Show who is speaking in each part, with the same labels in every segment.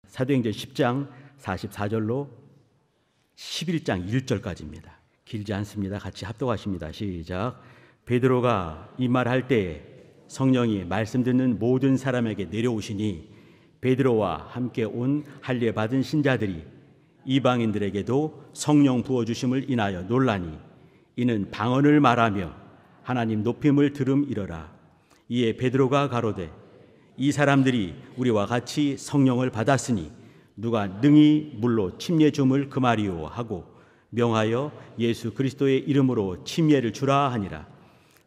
Speaker 1: 사도행전 10장 44절로 11장 1절까지입니다. 길지 않습니다. 같이 합독하십니다. 시작. 베드로가 이 말할 때에 성령이 말씀 듣는 모든 사람에게 내려오시니 베드로와 함께 온 할례 받은 신자들이 이방인들에게도 성령 부어주심을 인하여 놀라니 이는 방언을 말하며 하나님 높임을 들음이러라. 이에 베드로가 가로되 이 사람들이 우리와 같이 성령을 받았으니 누가 능히 물로 침례 줌을 금하리요 하고 명하여 예수 그리스도의 이름으로 침례를 주라 하니라.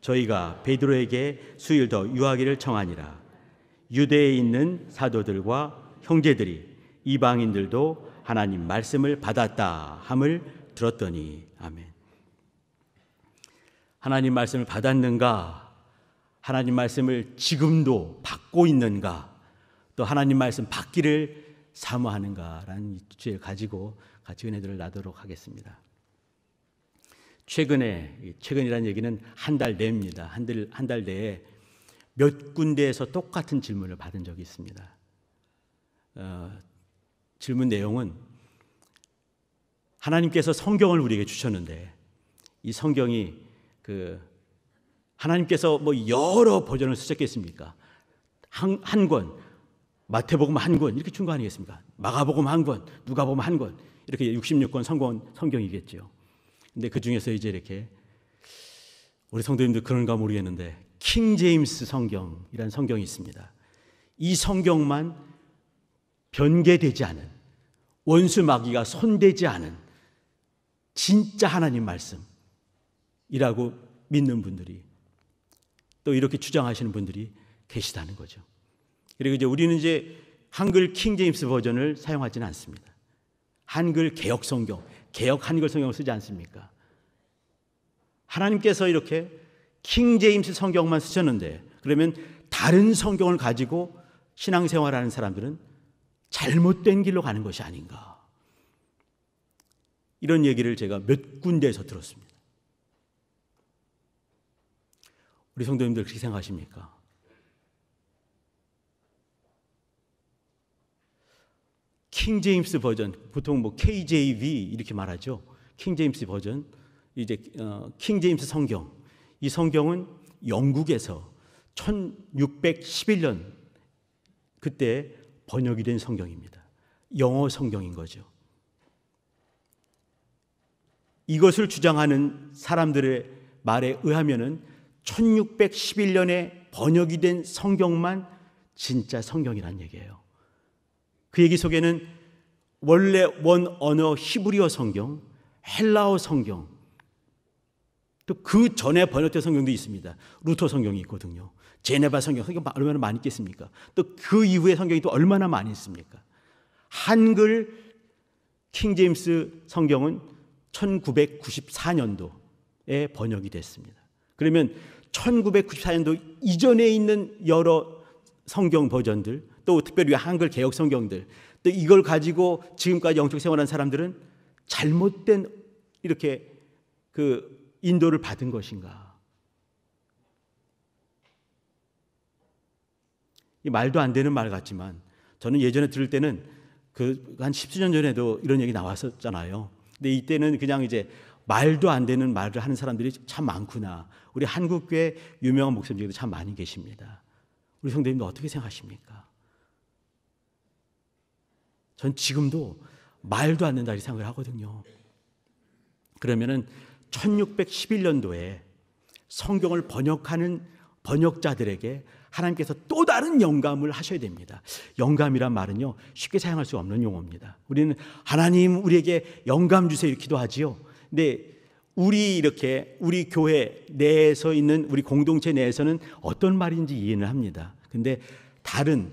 Speaker 1: 저희가 베드로에게 수일 더 유하기를 청하니라. 유대에 있는 사도들과 형제들이 이방인들도 하나님 말씀을 받았다 함을 들었더니. 아멘. 하나님 말씀을 받았는가? 하나님 말씀을 지금도 받고 있는가? 또 하나님 말씀 받기를 사모하는가라는 주제를 가지고 같이 은혜들을 나누도록 하겠습니다. 최근이라는 얘기는 한 달 내입니다. 한 달 내에 몇 군데에서 똑같은 질문을 받은 적이 있습니다. 질문 내용은 하나님께서 성경을 우리에게 주셨는데 이 성경이 하나님께서 뭐 여러 버전을 쓰셨겠습니까? 한 권, 마태복음 한 권 이렇게 준 거 아니겠습니까? 마가복음 한 권, 누가복음 한 권 이렇게 66권 성경이겠죠. 근데 그 중에서 이제 이렇게 우리 성도님들 그런가 모르겠는데 킹 제임스 성경이라는 성경이 있습니다. 이 성경만 변개되지 않은, 원수 마귀가 손대지 않은 진짜 하나님 말씀이라고 믿는 분들이 또 이렇게 주장하시는 분들이 계시다는 거죠. 그리고 이제 우리는 이제 한글 킹 제임스 버전을 사용하지는 않습니다. 한글 개역 성경, 개역 한글 성경을 쓰지 않습니까? 하나님께서 이렇게 킹 제임스 성경만 쓰셨는데 그러면 다른 성경을 가지고 신앙생활하는 사람들은 잘못된 길로 가는 것이 아닌가? 이런 얘기를 제가 몇 군데에서 들었습니다. 우리 성도님들 그렇게 생각하십니까? 킹 제임스 버전, 보통 뭐 KJV 이렇게 말하죠. 킹 제임스 버전, 이제 킹 제임스 성경. 이 성경은 영국에서 1611년 그때 번역이 된 성경입니다. 영어 성경인 거죠. 이것을 주장하는 사람들의 말에 의하면은 1611년에 번역이 된 성경만 진짜 성경이란 얘기예요. 그 얘기 속에는 원래 원 언어 히브리어 성경, 헬라어 성경, 또 그 전에 번역된 성경도 있습니다. 루터 성경이 있거든요. 제네바 성경 얼마나 많이 있겠습니까? 또 그 이후의 성경이 또 얼마나 많이 있습니까? 한글 킹 제임스 성경은 1994년도에 번역이 됐습니다. 그러면 1994년도 이전에 있는 여러 성경 버전들, 또 특별히 한글 개역 성경들, 또 이걸 가지고 지금까지 영적 생활한 사람들은 잘못된 이렇게 인도를 받은 것인가? 이 말도 안 되는 말 같지만 저는 예전에 들을 때는 한 10수년 전에도 이런 얘기 나왔었잖아요. 근데 이때는 그냥 이제 말도 안 되는 말을 하는 사람들이 참 많구나. 우리 한국교회 유명한 목사님들도 참 많이 계십니다. 우리 성도님도 어떻게 생각하십니까? 전 지금도 말도 안 된다 이렇게 생각을 하거든요. 그러면은 1611년도에 성경을 번역하는 번역자들에게 하나님께서 또 다른 영감을 하셔야 됩니다. 영감이란 말은요, 쉽게 사용할 수 없는 용어입니다. 우리는 하나님 우리에게 영감 주세요 이렇게 기도하지요. 근데 우리 교회 내에서 있는 우리 공동체 내에서는 어떤 말인지 이해는 합니다. 근데 다른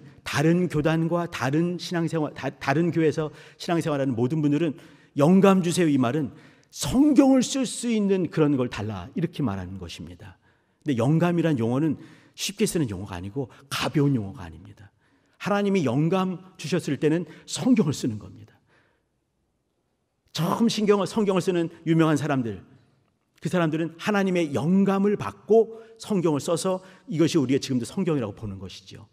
Speaker 1: 교단과 다른 신앙생활, 다른 교회에서 신앙생활하는 모든 분들은 영감 주세요 이 말은 성경을 쓸 수 있는 그런 걸 달라 이렇게 말하는 것입니다. 근데 영감이란 용어는 쉽게 쓰는 용어가 아니고 가벼운 용어가 아닙니다. 하나님이 영감 주셨을 때는 성경을 쓰는 겁니다. 처음 성경을 쓰는 유명한 사람들, 그 사람들은 하나님의 영감을 받고 성경을 써서 이것이 우리가 지금도 성경이라고 보는 것이죠.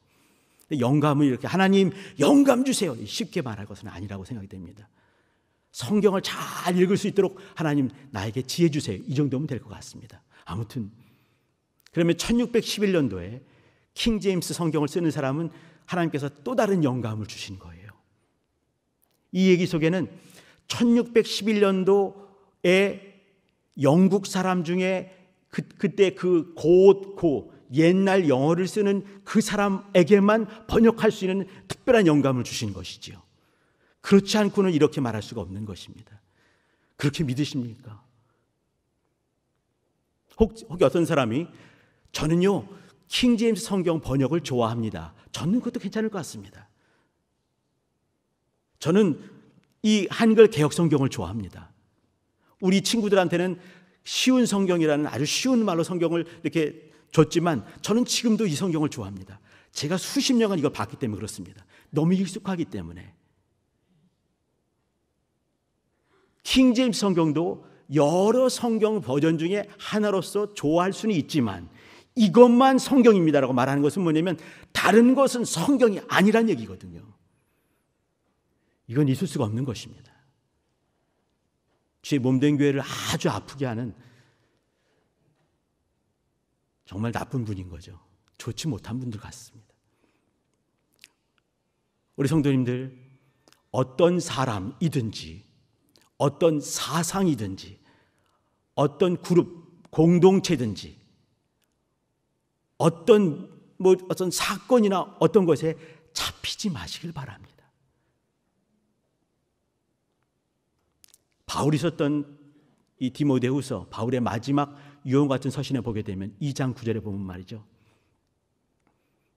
Speaker 1: 영감을 이렇게 하나님 영감 주세요 쉽게 말할 것은 아니라고 생각이 됩니다. 성경을 잘 읽을 수 있도록 하나님 나에게 지혜 주세요. 이 정도면 될 것 같습니다. 아무튼 그러면 1611년도에 킹 제임스 성경을 쓰는 사람은 하나님께서 또 다른 영감을 주신 거예요. 이 얘기 속에는 1611년도에 영국 사람 중에 그때 그 옛날 영어를 쓰는 그 사람에게만 번역할 수 있는 특별한 영감을 주신 것이지요. 그렇지 않고는 이렇게 말할 수가 없는 것입니다. 그렇게 믿으십니까? 혹시 어떤 사람이 저는요 킹 제임스 성경 번역을 좋아합니다. 저는 그것도 괜찮을 것 같습니다. 저는 이 한글 개역 성경을 좋아합니다. 우리 친구들한테는 쉬운 성경이라는 아주 쉬운 말로 성경을 이렇게 줬지만 저는 지금도 이 성경을 좋아합니다. 제가 수십 년간 이걸 봤기 때문에 그렇습니다. 너무 익숙하기 때문에. 킹 제임스 성경도 여러 성경 버전 중에 하나로서 좋아할 수는 있지만 이것만 성경입니다라고 말하는 것은 뭐냐면 다른 것은 성경이 아니란 얘기거든요. 이건 있을 수가 없는 것입니다. 주의 몸된 교회를 아주 아프게 하는 정말 나쁜 분인 거죠. 좋지 못한 분들 같습니다. 우리 성도님들, 어떤 사람이든지 어떤 사상이든지 어떤 그룹 공동체든지 어떤 사건이나 어떤 것에 잡히지 마시길 바랍니다. 바울이 썼던 이 디모데후서, 바울의 마지막 유언 같은 서신에 보게 되면 2장 9절에 보면 말이죠.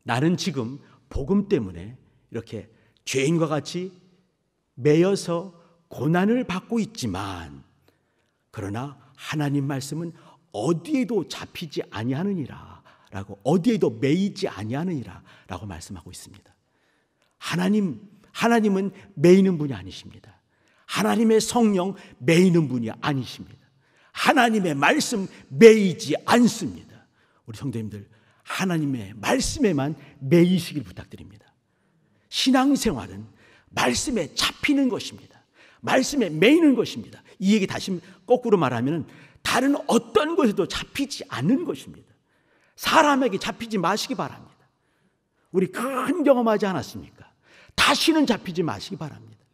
Speaker 1: 나는 지금 복음 때문에 이렇게 죄인과 같이 매여서 고난을 받고 있지만 그러나 하나님 말씀은 어디에도 잡히지 아니하느니라 라고, 어디에도 매이지 아니하느니라 라고 말씀하고 있습니다. 하나님은 매이는 분이 아니십니다. 하나님의 성령 매이는 분이 아니십니다. 하나님의 말씀 매이지 않습니다. 우리 성도님들, 하나님의 말씀에만 매이시길 부탁드립니다. 신앙생활은 말씀에 잡히는 것입니다. 말씀에 매이는 것입니다. 이 얘기 다시 거꾸로 말하면 다른 어떤 것에도 잡히지 않는 것입니다. 사람에게 잡히지 마시기 바랍니다. 우리 큰 경험하지 않았습니까? 다시는 잡히지 마시기 바랍니다.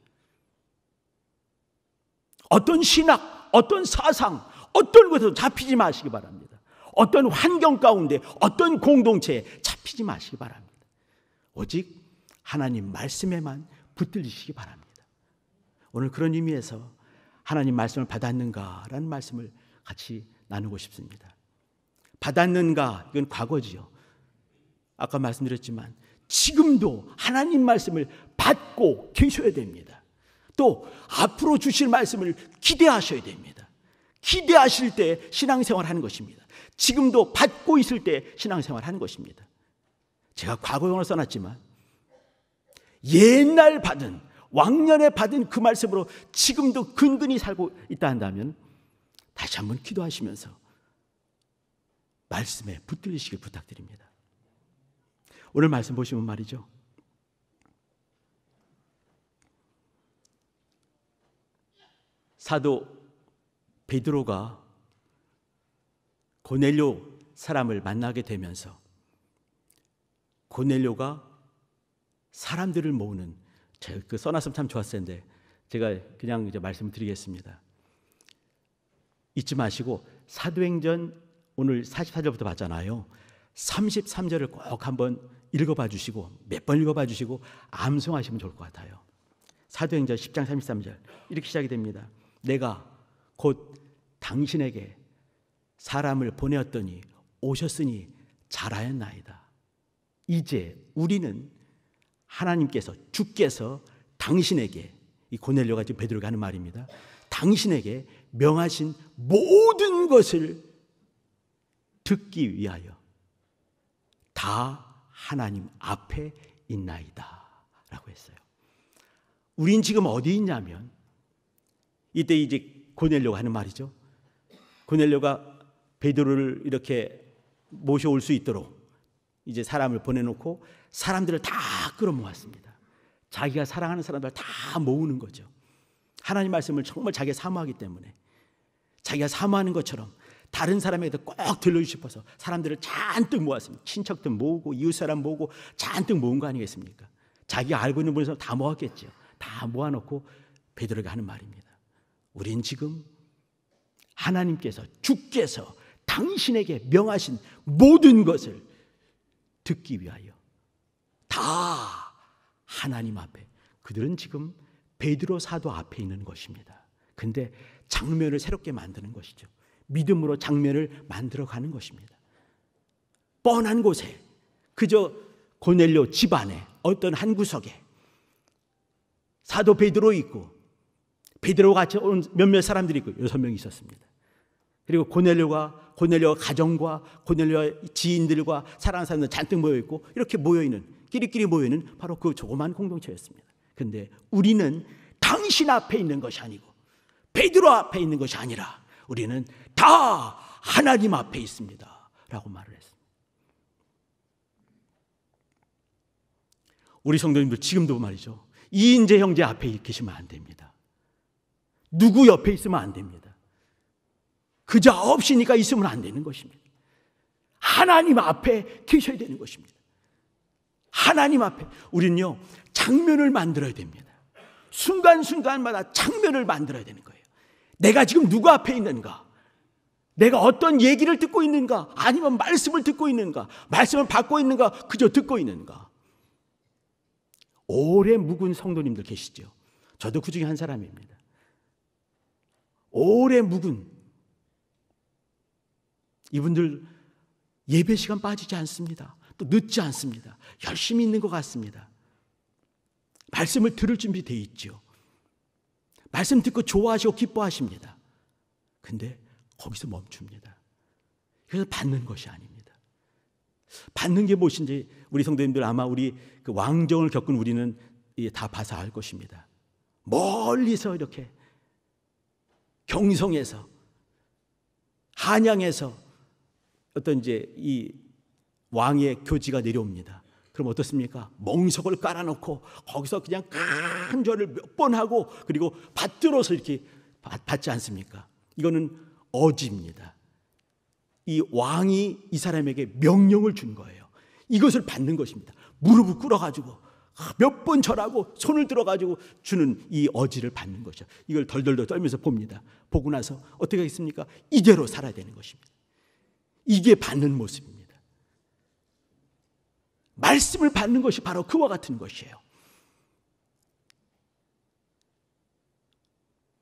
Speaker 1: 어떤 신학, 어떤 사상, 어떤 것에도 잡히지 마시기 바랍니다. 어떤 환경 가운데, 어떤 공동체에 잡히지 마시기 바랍니다. 오직 하나님 말씀에만 붙들리시기 바랍니다. 오늘 그런 의미에서 하나님 말씀을 받았는가라는 말씀을 같이 나누고 싶습니다. 받았는가, 이건 과거지요. 아까 말씀드렸지만 지금도 하나님 말씀을 받고 계셔야 됩니다. 또 앞으로 주실 말씀을 기대하셔야 됩니다. 기대하실 때 신앙생활 하는 것입니다. 지금도 받고 있을 때 신앙생활 하는 것입니다. 제가 과거형을 써놨지만 옛날 받은, 왕년에 받은 그 말씀으로 지금도 근근히 살고 있다 한다면 다시 한번 기도하시면서 말씀에 붙들리시길 부탁드립니다. 오늘 말씀 보시면 말이죠, 사도 베드로가 고넬료 사람을 만나게 되면서 고넬료가 사람들을 모으는, 제가 그 써놨으면 참 좋았을 텐데 제가 그냥 이제 말씀을 드리겠습니다. 잊지 마시고 사도행전 오늘 44절부터 봤잖아요. 33절을 꼭 한번 읽어봐 주시고 몇 번 읽어봐 주시고 암송하시면 좋을 것 같아요. 사도행전 10장 33절 이렇게 시작이 됩니다. 내가 곧 당신에게 사람을 보내었더니 오셨으니 잘하였나이다. 이제 우리는 하나님께서, 주께서 당신에게, 이 고넬료가 지금 베드로가 하는 말입니다. 당신에게 명하신 모든 것을 듣기 위하여 다 하나님 앞에 있나이다 라고 했어요. 우린 지금 어디 있냐면, 이때 이제 고넬료가 하는 말이죠. 고넬료가 베드로를 이렇게 모셔올 수 있도록 이제 사람을 보내놓고 사람들을 다 끌어모았습니다. 자기가 사랑하는 사람들 다 모으는 거죠. 하나님 말씀을 정말 자기가 사모하기 때문에 자기가 사모하는 것처럼 다른 사람에게 꼭 들려주고 싶어서 사람들을 잔뜩 모았습니다. 친척들 모으고 이웃사람 모으고 잔뜩 모은 거 아니겠습니까? 자기가 알고 있는 분에서 다 모았겠죠. 다 모아놓고 베드로에게 하는 말입니다. 우린 지금 하나님께서 주께서 당신에게 명하신 모든 것을 듣기 위하여 다 하나님 앞에, 그들은 지금 베드로 사도 앞에 있는 것입니다. 근데 장면을 새롭게 만드는 것이죠. 믿음으로 장면을 만들어가는 것입니다. 뻔한 곳에, 그저 고넬료 집안에 어떤 한 구석에 사도 베드로 있고 베드로와 같이 온 몇몇 사람들이 있고 6명이 있었습니다. 그리고 고넬료가 가정과 고넬료의 지인들과 사랑하는 사람들 잔뜩 모여있고 이렇게 모여있는, 끼리끼리 모여있는 바로 그 조그만 공동체였습니다. 그런데 우리는 당신 앞에 있는 것이 아니고 베드로 앞에 있는 것이 아니라 우리는 다 하나님 앞에 있습니다 라고 말을 했습니다. 우리 성도님들 지금도 말이죠, 이인재 형제 앞에 계시면 안 됩니다. 누구 옆에 있으면 안 됩니다. 그저 없으니까 있으면 안 되는 것입니다. 하나님 앞에 계셔야 되는 것입니다. 하나님 앞에 우리는요 장면을 만들어야 됩니다. 순간순간마다 장면을 만들어야 되는 거예요. 내가 지금 누구 앞에 있는가? 내가 어떤 얘기를 듣고 있는가? 아니면 말씀을 듣고 있는가? 말씀을 받고 있는가? 그저 듣고 있는가? 오래 묵은 성도님들 계시죠? 저도 그 중에 한 사람입니다. 오래 묵은 이분들 예배 시간 빠지지 않습니다. 또 늦지 않습니다. 열심히 있는 것 같습니다. 말씀을 들을 준비되어 있죠. 말씀 듣고 좋아하시고 기뻐하십니다. 근데 거기서 멈춥니다. 그래서 받는 것이 아닙니다. 받는 게 무엇인지 우리 성도님들 아마 우리 그 왕정을 겪은 우리는 다 봐서 알 것입니다. 멀리서 이렇게 경성에서 한양에서 어떤 이제 이 왕의 교지가 내려옵니다. 그럼 어떻습니까? 멍석을 깔아놓고 거기서 그냥 간절을 몇 번 하고 그리고 받들어서 이렇게 받지 않습니까? 이거는 어지입니다. 이 왕이 이 사람에게 명령을 준 거예요. 이것을 받는 것입니다. 무릎을 꿇어가지고 몇 번 절하고 손을 들어가지고 주는 이 어지를 받는 것이죠. 이걸 덜덜덜 떨면서 봅니다. 보고 나서 어떻게 하겠습니까? 이대로 살아야 되는 것입니다. 이게 받는 모습입니다. 말씀을 받는 것이 바로 그와 같은 것이에요.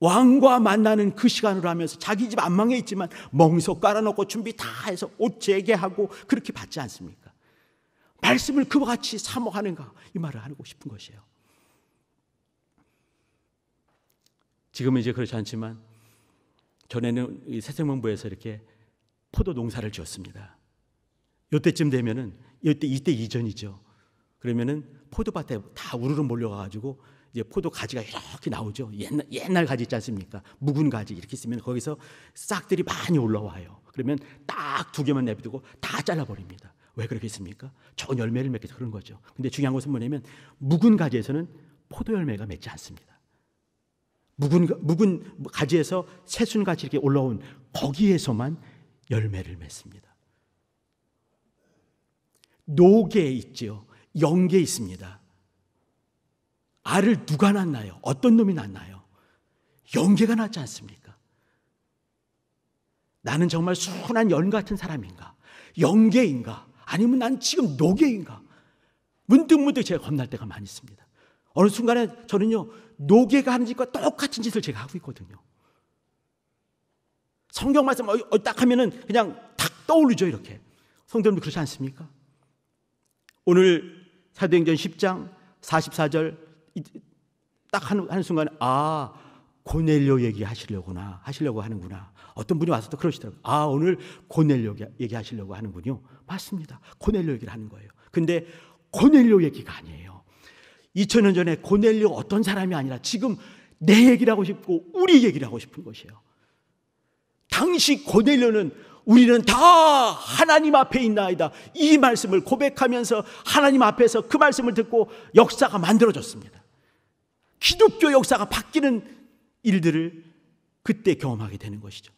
Speaker 1: 왕과 만나는 그 시간으로 하면서 자기 집 안방에 있지만 멍석 깔아놓고 준비 다 해서 옷 재개하고 그렇게 받지 않습니까? 말씀을 그와 같이 사모하는가, 이 말을 하고 싶은 것이에요. 지금은 이제 그렇지 않지만 전에는 이 새생명부에서 이렇게 포도 농사를 지었습니다. 이때쯤 되면은 이때 이전이죠. 그러면은 포도밭에 다 우르르 몰려가가지고 이제 포도 가지가 이렇게 나오죠. 옛날 가지 있지 않습니까? 묵은 가지 이렇게 있으면 거기서 싹들이 많이 올라와요. 그러면 딱 2개만 내비두고 다 잘라버립니다. 왜 그렇게 했습니까? 좋은 열매를 맺기 위해서 그런 거죠. 근데 중요한 것은 뭐냐면 묵은 가지에서는 포도 열매가 맺지 않습니다. 묵은 가지에서 새순같이 이렇게 올라온 거기에서만 열매를 맺습니다. 노개 있지요. 영개 있습니다. 알을 누가 낳나요? 어떤 놈이 낳나요? 영개가 낳지 않습니까? 나는 정말 순한 연 같은 사람인가? 영개인가? 아니면 난 지금 노개인가? 문득문득 제가 겁날 때가 많이 있습니다. 어느 순간에 저는요, 노개가 하는 짓과 똑같은 짓을 제가 하고 있거든요. 성경 말씀 딱 하면은 그냥 탁 떠오르죠, 이렇게. 성도님들 그렇지 않습니까? 오늘 사도행전 10장 44절 딱 하는 순간에 고넬료 얘기하시려고 하는구나. 어떤 분이 와서 또 그러시더라고요. 오늘 고넬료 얘기하시려고 하는군요. 맞습니다. 고넬료 얘기를 하는 거예요. 근데 고넬료 얘기가 아니에요. 2000년 전에 고넬료 어떤 사람이 아니라 지금 내 얘기를 하고 싶고 우리 얘기를 하고 싶은 것이에요. 당시 고넬료는 우리는 다 하나님 앞에 있나이다. 이 말씀을 고백하면서 하나님 앞에서 그 말씀을 듣고 역사가 만들어졌습니다. 기독교 역사가 바뀌는 일들을 그때 경험하게 되는 것이죠.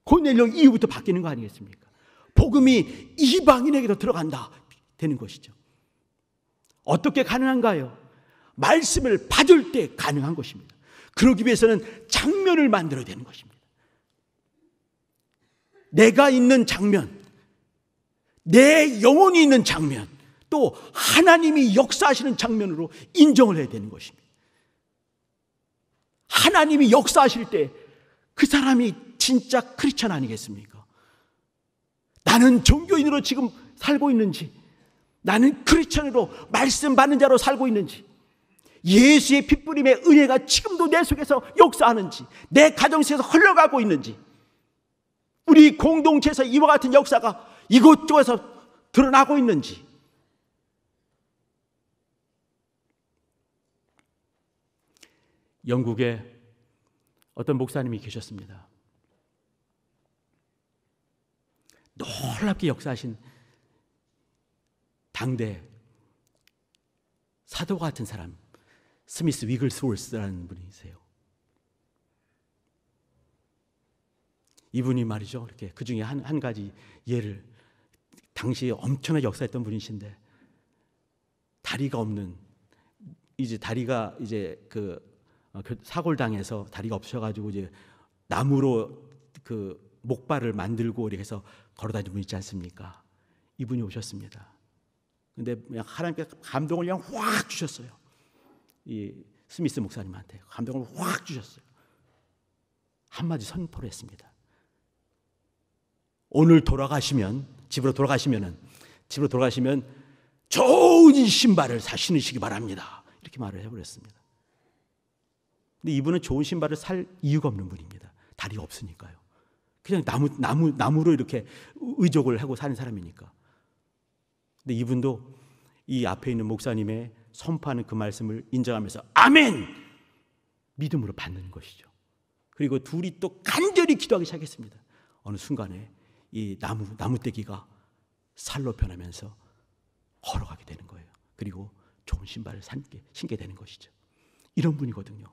Speaker 1: 고넬료 이후부터 바뀌는 거 아니겠습니까? 복음이 이방인에게도 들어간다 되는 것이죠. 어떻게 가능한가요? 말씀을 받을 때 가능한 것입니다. 그러기 위해서는 장면을 만들어야 되는 것입니다. 내가 있는 장면, 내 영혼이 있는 장면, 또 하나님이 역사하시는 장면으로 인정을 해야 되는 것입니다. 하나님이 역사하실 때 그 사람이 진짜 크리스천 아니겠습니까? 나는 종교인으로 지금 살고 있는지, 나는 크리스천으로 말씀 받는 자로 살고 있는지, 예수의 핏부림의 은혜가 지금도 내 속에서 역사하는지, 내 가정 속에서 흘러가고 있는지, 우리 공동체에서 이와 같은 역사가 이곳저곳에서 드러나고 있는지. 영국에 어떤 목사님이 계셨습니다. 놀랍게 역사하신 당대 사도 같은 사람, 스미스 위글스월스라는 분이세요. 이분이 말이죠, 이렇게 그 중에 한 가지 예를, 당시에 엄청나게 역사했던 분이신데, 다리가 없는, 이제 다리가 이제 사고를 당해서 다리가 없어가지고 이제 나무로 그 목발을 만들고 이렇게 해서 걸어다니는 분 있지 않습니까? 이분이 오셨습니다. 근데 그냥 하나님께서 감동을 그냥 확 주셨어요. 이 스미스 목사님한테 감동을 확 주셨어요. 한마디 선포를 했습니다. 오늘 집으로 돌아가시면 좋은 신발을 신으시기 바랍니다. 이렇게 말을 해버렸습니다. 근데 이분은 좋은 신발을 살 이유가 없는 분입니다. 다리가 없으니까요. 그냥 나무로 이렇게 의족을 하고 사는 사람이니까. 근데 이분도 이 앞에 있는 목사님의 선포하는 그 말씀을 인정하면서 아멘! 믿음으로 받는 것이죠. 그리고 둘이 또 간절히 기도하기 시작했습니다. 어느 순간에 이 나무떼기가 살로 변하면서 걸어가게 되는 거예요. 그리고 좋은 신발을 신게 되는 것이죠. 이런 분이거든요.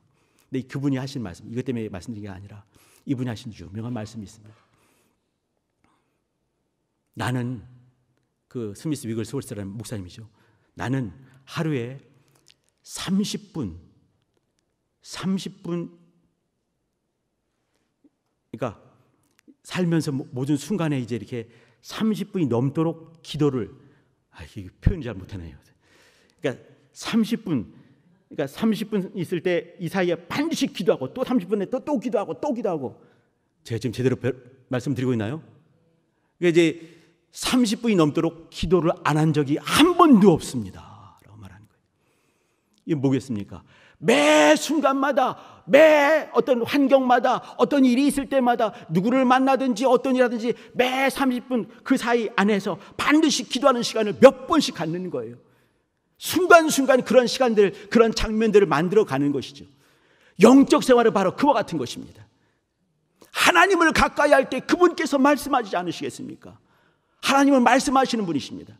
Speaker 1: 근데 그분이 하신 말씀, 이것 때문에 말씀드린 게 아니라 이분이 하신 유명한 말씀이 있습니다. 나는, 그 스미스 위글스월스라는 목사님이죠. 나는 하루에 30분, 그러니까 살면서 모든 순간에 이제 이렇게 30분이 넘도록 기도를, 이게 표현 잘 못하네요. 그러니까 30분 있을 때 이 사이에 반드시 기도하고, 또 30분에 또 기도하고, 또 기도하고. 제가 지금 제대로 말씀드리고 있나요? 그러니까 이제 30분이 넘도록 기도를 안 한 적이 한 번도 없습니다. 라고 말하는 거예요. 이게 뭐겠습니까? 매 순간마다, 매 어떤 환경마다, 어떤 일이 있을 때마다, 누구를 만나든지 어떤 일하든지 매 30분 그 사이 안에서 반드시 기도하는 시간을 몇 번씩 갖는 거예요. 순간순간 그런 시간들, 그런 장면들을 만들어 가는 것이죠. 영적 생활은 바로 그와 같은 것입니다. 하나님을 가까이 할 때 그분께서 말씀하시지 않으시겠습니까? 하나님은 말씀하시는 분이십니다.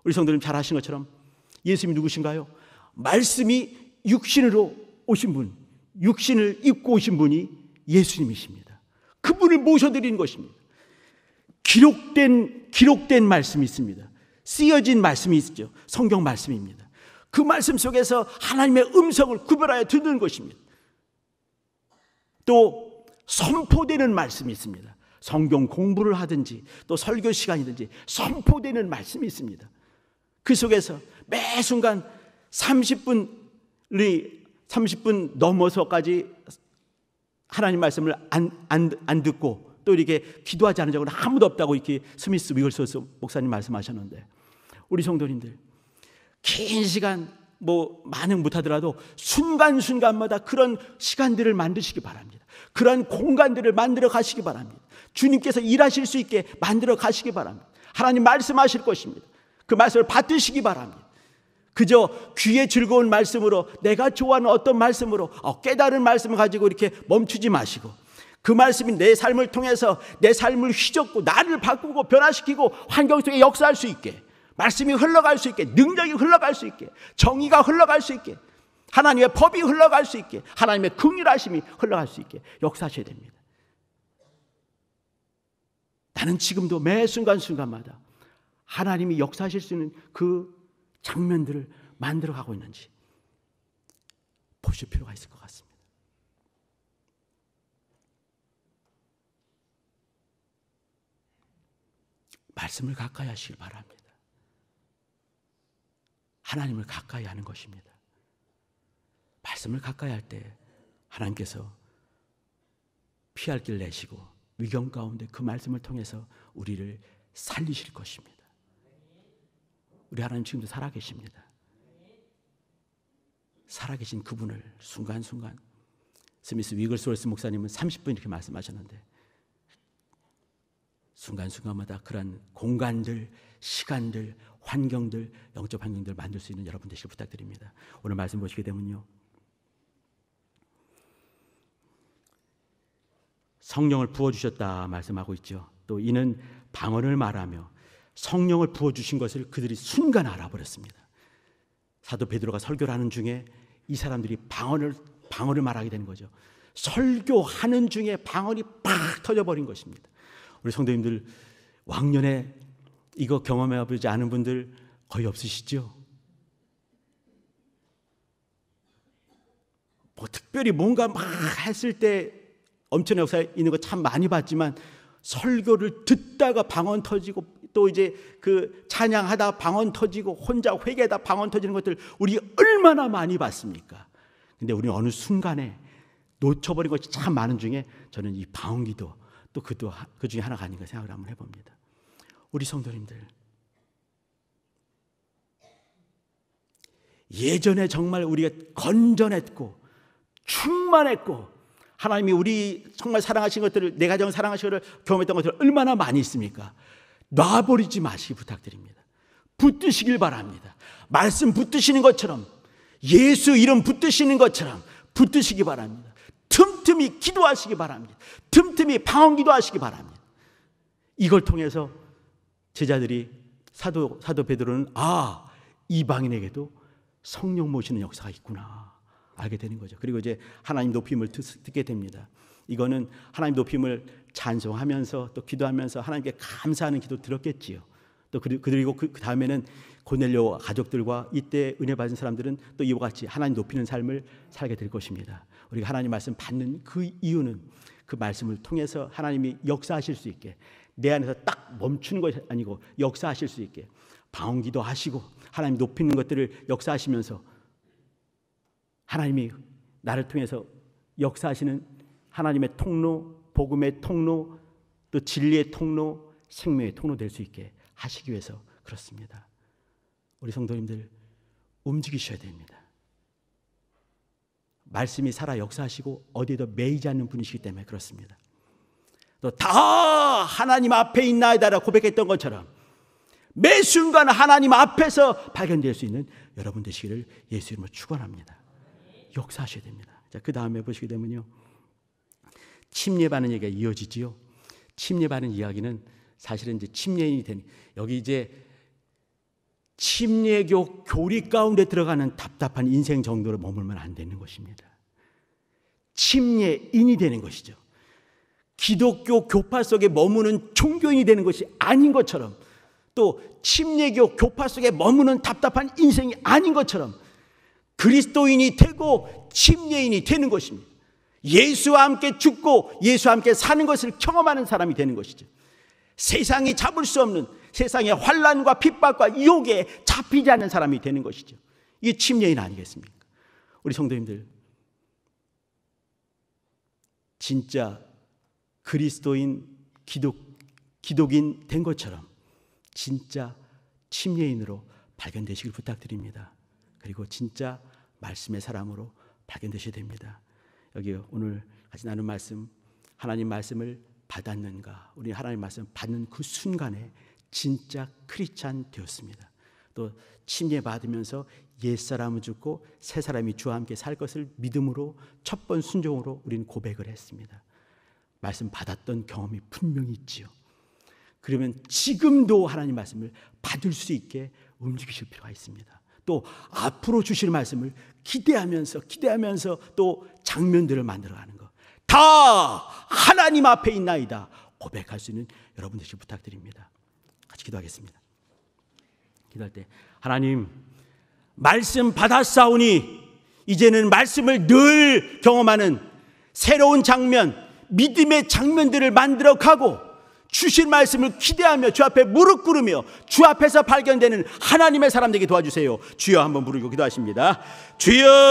Speaker 1: 우리 성도님 잘 아시는 것처럼 예수님이 누구신가요? 말씀이 육신으로 오신 분, 육신을 입고 오신 분이 예수님이십니다. 그분을 모셔드리는 것입니다. 기록된 말씀이 있습니다. 쓰여진 말씀이 있죠. 성경 말씀입니다. 그 말씀 속에서 하나님의 음성을 구별하여 듣는 것입니다. 또 선포되는 말씀이 있습니다. 성경 공부를 하든지 또 설교 시간이든지 선포되는 말씀이 있습니다. 그 속에서 매 순간 30분 넘어서까지 하나님 말씀을 안 듣고 또 이렇게 기도하지 않은 적은 아무도 없다고 이렇게 스미스 위글스월스 목사님 말씀하셨는데, 우리 성도님들 긴 시간 많은 못하더라도 순간순간마다 그런 시간들을 만드시기 바랍니다. 그런 공간들을 만들어 가시기 바랍니다. 주님께서 일하실 수 있게 만들어 가시기 바랍니다. 하나님 말씀하실 것입니다. 그 말씀을 받으시기 바랍니다. 그저 귀에 즐거운 말씀으로, 내가 좋아하는 어떤 말씀으로, 깨달은 말씀을 가지고 이렇게 멈추지 마시고, 그 말씀이 내 삶을 통해서 내 삶을 휘젓고 나를 바꾸고 변화시키고 환경 속에 역사할 수 있게, 말씀이 흘러갈 수 있게, 능력이 흘러갈 수 있게, 정의가 흘러갈 수 있게, 하나님의 법이 흘러갈 수 있게, 하나님의 긍휼하심이 흘러갈 수 있게 역사하셔야 됩니다. 나는 지금도 매 순간순간마다 하나님이 역사하실 수 있는 그 장면들을 만들어가고 있는지 보실 필요가 있을 것 같습니다. 말씀을 가까이 하시길 바랍니다. 하나님을 가까이 하는 것입니다. 말씀을 가까이 할 때 하나님께서 피할 길 내시고 위경 가운데 그 말씀을 통해서 우리를 살리실 것입니다. 우리 하나님 지금도 살아계십니다. 살아계신 그분을 순간순간, 스미스 위글스월스 목사님은 30분 이렇게 말씀하셨는데, 순간순간마다 그러한 공간들, 시간들, 환경들, 영적 환경들을 만들 수 있는 여러분 되시길 부탁드립니다. 오늘 말씀 보시게 되면요, 성령을 부어주셨다 말씀하고 있죠. 또 이는 방언을 말하며 성령을 부어주신 것을 그들이 순간 알아버렸습니다. 사도 베드로가 설교를 하는 중에 이 사람들이 방언을 말하게 되는 거죠. 설교하는 중에 방언이 팍 터져버린 것입니다. 우리 성도님들, 왕년에 이거 경험해보지 않은 분들 거의 없으시죠? 뭐 특별히 뭔가 막 했을 때 엄청난 역사 있는 거 참 많이 봤지만, 설교를 듣다가 방언 터지고 또 이제 그 찬양하다 방언 터지고 혼자 회개하다 방언 터지는 것들 우리 얼마나 많이 봤습니까? 근데 우리는 어느 순간에 놓쳐버린 것이 참 많은 중에 저는 이 방언기도 또 그 중에 하나가 아닌가 생각을 한번 해봅니다. 우리 성도님들, 예전에 정말 우리가 건전했고 충만했고 하나님이 우리 정말 사랑하신 것들을, 내 가정을 사랑하신 것을 경험했던 것들을 얼마나 많이 있습니까? 놔버리지 마시기 부탁드립니다. 붙드시길 바랍니다. 말씀 붙드시는 것처럼, 예수 이름 붙드시는 것처럼 붙드시기 바랍니다. 틈틈이 기도하시기 바랍니다. 틈틈이 방언 기도하시기 바랍니다. 이걸 통해서 제자들이 사도 베드로는 이방인에게도 성령 모시는 역사가 있구나 알게 되는 거죠. 그리고 이제 하나님 높임을 듣게 됩니다. 이거는 하나님 높임을 찬송하면서 또 기도하면서 하나님께 감사하는 기도 들었겠지요. 또 그리고 그 다음에는 고넬료 가족들과 이때 은혜 받은 사람들은 또 이와 같이 하나님 높이는 삶을 살게 될 것입니다. 우리가 하나님 말씀 받는 그 이유는 그 말씀을 통해서 하나님이 역사하실 수 있게, 내 안에서 딱 멈추는 것이 아니고 역사하실 수 있게 방언기도 하시고 하나님 높이는 것들을 역사하시면서 하나님이 나를 통해서 역사하시는 하나님의 통로, 복음의 통로, 또 진리의 통로, 생명의 통로 될 수 있게 하시기 위해서 그렇습니다. 우리 성도님들 움직이셔야 됩니다. 말씀이 살아 역사하시고 어디에도 매이지 않는 분이시기 때문에 그렇습니다. 또 다 하나님 앞에 있나이다라 고백했던 것처럼 매 순간 하나님 앞에서 발견될 수 있는 여러분 되시기를 예수 이름으로 축원합니다. 역사하셔야 됩니다. 자, 그 다음에 보시게 되면요, 침례받는 얘기가 이어지지요. 침례받는 이야기는 사실은 이제 침례인이 된, 여기 이제 침례교 교리 가운데 들어가는 답답한 인생 정도로 머물면 안 되는 것입니다. 침례인이 되는 것이죠. 기독교 교파 속에 머무는 종교인이 되는 것이 아닌 것처럼, 또 침례교 교파 속에 머무는 답답한 인생이 아닌 것처럼 그리스도인이 되고 침례인이 되는 것입니다. 예수와 함께 죽고 예수와 함께 사는 것을 경험하는 사람이 되는 것이죠. 세상이 잡을 수 없는 세상의 환난과 핍박과 유혹에 잡히지 않는 사람이 되는 것이죠. 이게 침례인 아니겠습니까? 우리 성도님들, 진짜 그리스도인 기독인 된 것처럼 진짜 침례인으로 발견되시길 부탁드립니다. 그리고 진짜 말씀의 사람으로 발견되셔야 됩니다. 여기 오늘 같이 나눈 말씀, 하나님 말씀을 받았는가? 우리 하나님 말씀 받는 그 순간에 진짜 크리스찬 되었습니다. 또 침례 받으면서 옛사람은 죽고 새사람이 주와 함께 살 것을 믿음으로 첫 번 순종으로 우리는 고백을 했습니다. 말씀 받았던 경험이 분명히 있지요. 그러면 지금도 하나님 말씀을 받을 수 있게 움직이실 필요가 있습니다. 또 앞으로 주실 말씀을 기대하면서 또 장면들을 만들어가는 것, 다 하나님 앞에 있나이다 고백할 수 있는 여러분 되시길 부탁드립니다. 같이 기도하겠습니다. 기도할 때 하나님 말씀 받았사오니 이제는 말씀을 늘 경험하는 새로운 장면, 믿음의 장면들을 만들어가고 주실 말씀을 기대하며 주 앞에 무릎 꿇으며 주 앞에서 발견되는 하나님의 사람 되게 도와주세요. 주여 한번 부르고 기도하십니다. 주여.